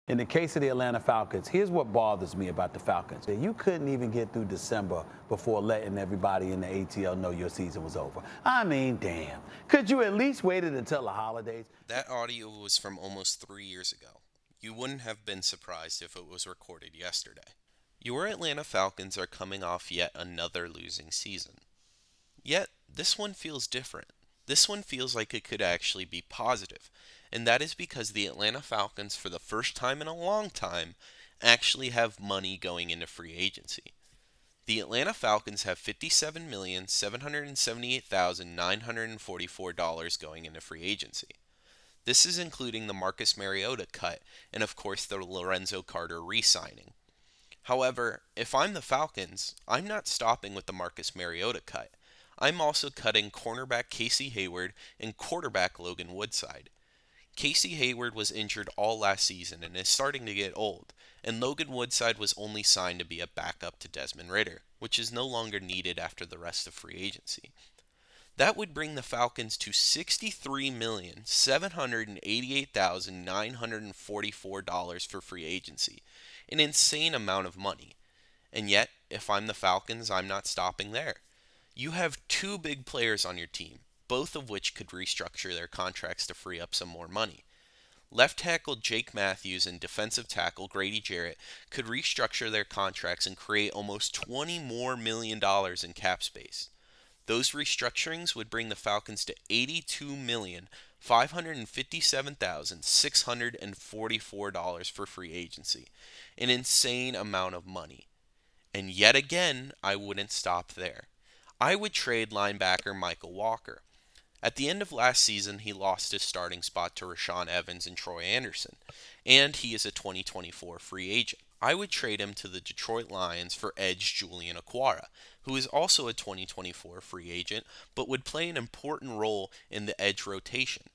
In the case of the Atlanta Falcons, here's what bothers me about the Falcons. You couldn't even get through December before letting everybody in the ATL know your season was over. I mean, damn. Could you at least waited until the holidays? That audio was from almost 3 years ago. You wouldn't have been surprised if it was recorded yesterday. Your Atlanta Falcons are coming off yet another losing season. Yet, this one feels different. This one feels like it could actually be positive, and that is because the Atlanta Falcons, for the first time in a long time, actually have money going into free agency. The Atlanta Falcons have $57,778,944 going into free agency. This is including the Marcus Mariota cut and, of course, the Lorenzo Carter re signing. However, if I'm the Falcons, I'm not stopping with the Marcus Mariota cut. I'm also cutting cornerback Casey Hayward and quarterback Logan Woodside. Casey Hayward was injured all last season and is starting to get old, and Logan Woodside was only signed to be a backup to Desmond Ridder, which is no longer needed after the rest of free agency. That would bring the Falcons to $63,788,944 for free agency, an insane amount of money. And yet, if I'm the Falcons, I'm not stopping there. You have two big players on your team, both of which could restructure their contracts to free up some more money. Left tackle Jake Matthews and defensive tackle Grady Jarrett could restructure their contracts and create almost $20 more million in cap space. Those restructurings would bring the Falcons to $82,557,644 for free agency, an insane amount of money. And yet again, I wouldn't stop there. I would trade linebacker Michael Walker. At the end of last season, he lost his starting spot to Rashaan Evans and Troy Anderson, and he is a 2024 free agent. I would trade him to the Detroit Lions for edge Julian Okwara, who is also a 2024 free agent but would play an important role in the edge rotation.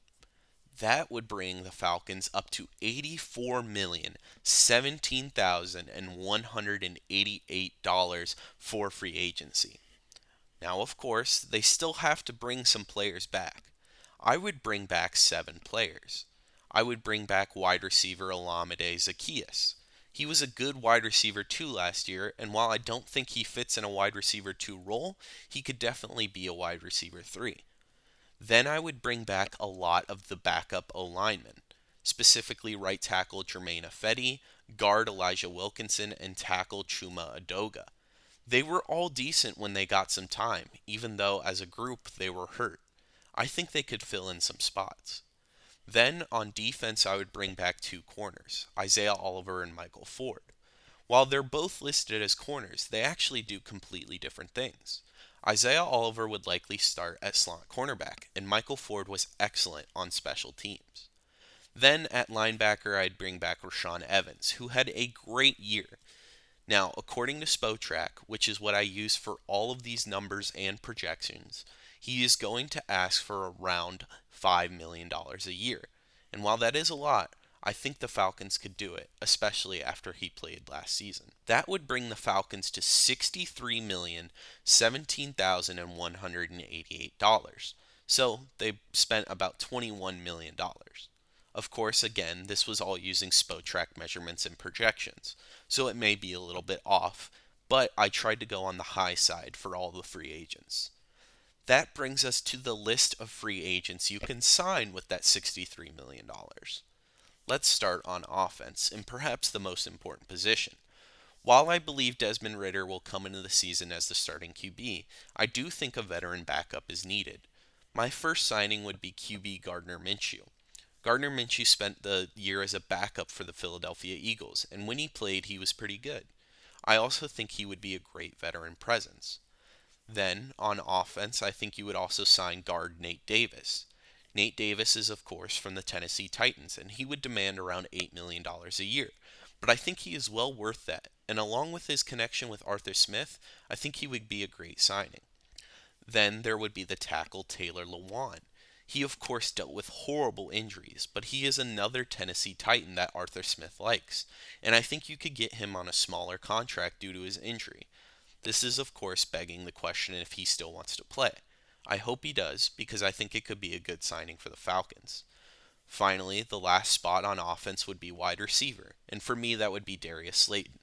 That would bring the Falcons up to $84,017,188 for free agency. Now, of course, they still have to bring some players back. I would bring back 7 players. I would bring back wide receiver Olamide Zaccheaus. He was a good wide receiver 2 last year, and while I don't think he fits in a wide receiver 2 role, he could definitely be a wide receiver 3. Then I would bring back a lot of the backup O linemen, specifically right tackle Jermaine Ifedi, guard Elijah Wilkinson, and tackle Chuma Adoga. They were all decent when they got some time, even though as a group they were hurt. I think they could fill in some spots. Then on defense, I would bring back 2 corners, Isaiah Oliver and Michael Ford. While they're both listed as corners, they actually do completely different things. Isaiah Oliver would likely start at slot cornerback, and Michael Ford was excellent on special teams. Then at linebacker, I'd bring back Rashaan Evans, who had a great year. Now, according to Spotrac, which is what I use for all of these numbers and projections, he is going to ask for around $5 million a year. And while that is a lot, I think the Falcons could do it, especially after he played last season. That would bring the Falcons to $63,017,188. So they spent about $21 million. Of course, again, this was all using Spotrac measurements and projections, so it may be a little bit off, but I tried to go on the high side for all the free agents. That brings us to the list of free agents you can sign with that $63 million. Let's start on offense, and perhaps the most important position. While I believe Desmond Ridder will come into the season as the starting QB, I do think a veteran backup is needed. My first signing would be QB Gardner Minshew. Gardner Minshew spent the year as a backup for the Philadelphia Eagles, and when he played, he was pretty good. I also think he would be a great veteran presence. Then, on offense, I think you would also sign guard Nate Davis. Nate Davis is, of course, from the Tennessee Titans, and he would demand around $8 million a year. But I think he is well worth that, and along with his connection with Arthur Smith, I think he would be a great signing. Then there would be the tackle Taylor Lewan. He, of course, dealt with horrible injuries, but he is another Tennessee Titan that Arthur Smith likes, and I think you could get him on a smaller contract due to his injury. This is, of course, begging the question if he still wants to play. I hope he does, because I think it could be a good signing for the Falcons. Finally, the last spot on offense would be wide receiver, and for me that would be Darius Slayton.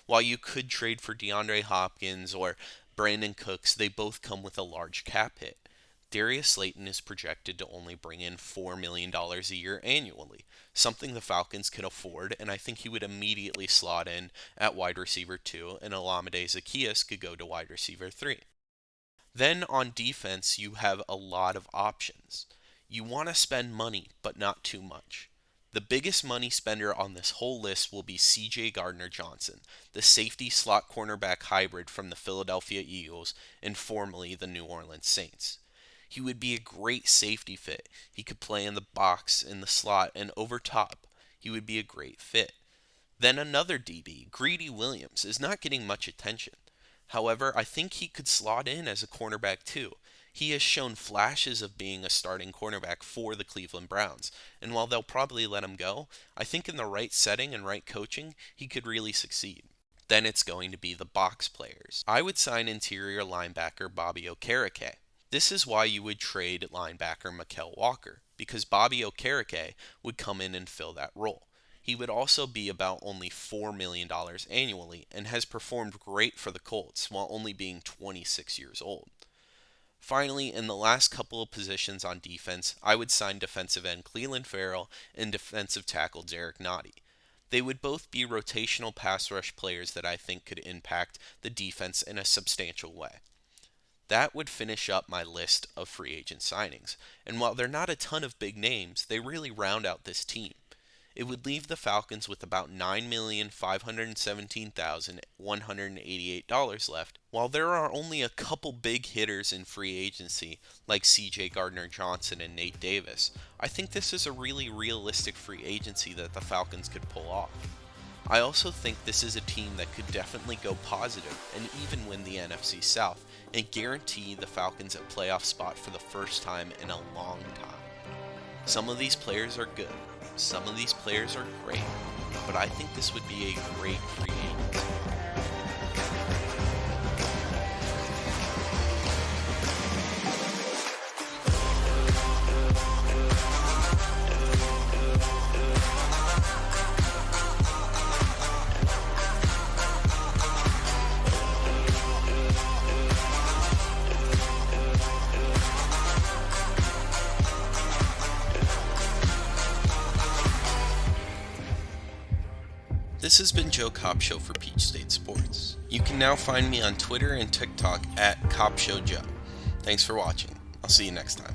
While you could trade for DeAndre Hopkins or Brandon Cooks, they both come with a large cap hit. Darius Slayton is projected to only bring in $4 million a year annually, something the Falcons could afford, and I think he would immediately slot in at wide receiver 2, and Olamide Zaccheaus could go to wide receiver 3. Then on defense, you have a lot of options. You want to spend money, but not too much. The biggest money spender on this whole list will be C.J. Gardner-Johnson, the safety slot cornerback hybrid from the Philadelphia Eagles and formerly the New Orleans Saints. He would be a great safety fit. He could play in the box, in the slot, and over top. He would be a great fit. Then another DB, Greedy Williams, is not getting much attention. However, I think he could slot in as a cornerback too. He has shown flashes of being a starting cornerback for the Cleveland Browns, and while they'll probably let him go, I think in the right setting and right coaching, he could really succeed. Then it's going to be the box players. I would sign interior linebacker Bobby Okereke. This is why you would trade linebacker Mykal Walker, because Bobby Okereke would come in and fill that role. He would also be about only $4 million annually and has performed great for the Colts while only being 26 years old. Finally, in the last couple of positions on defense, I would sign defensive end Clelin Ferrell and defensive tackle Derek Nottie. They would both be rotational pass rush players that I think could impact the defense in a substantial way. That would finish up my list of free agent signings, and while they're not a ton of big names, they really round out this team. It would leave the Falcons with about $9,517,188 left. While there are only a couple big hitters in free agency, like C.J. Gardner-Johnson and Nate Davis, I think this is a really realistic free agency that the Falcons could pull off. I also think this is a team that could definitely go positive and even win the NFC South and guarantee the Falcons a playoff spot for the first time in a long time. Some of these players are good. Some of these players are great, but I think this would be a great free agency. This has been Joe Kopshow for Peach State Sports. You can now find me on Twitter and TikTok at KopshowJoe. Thanks for watching. I'll see you next time.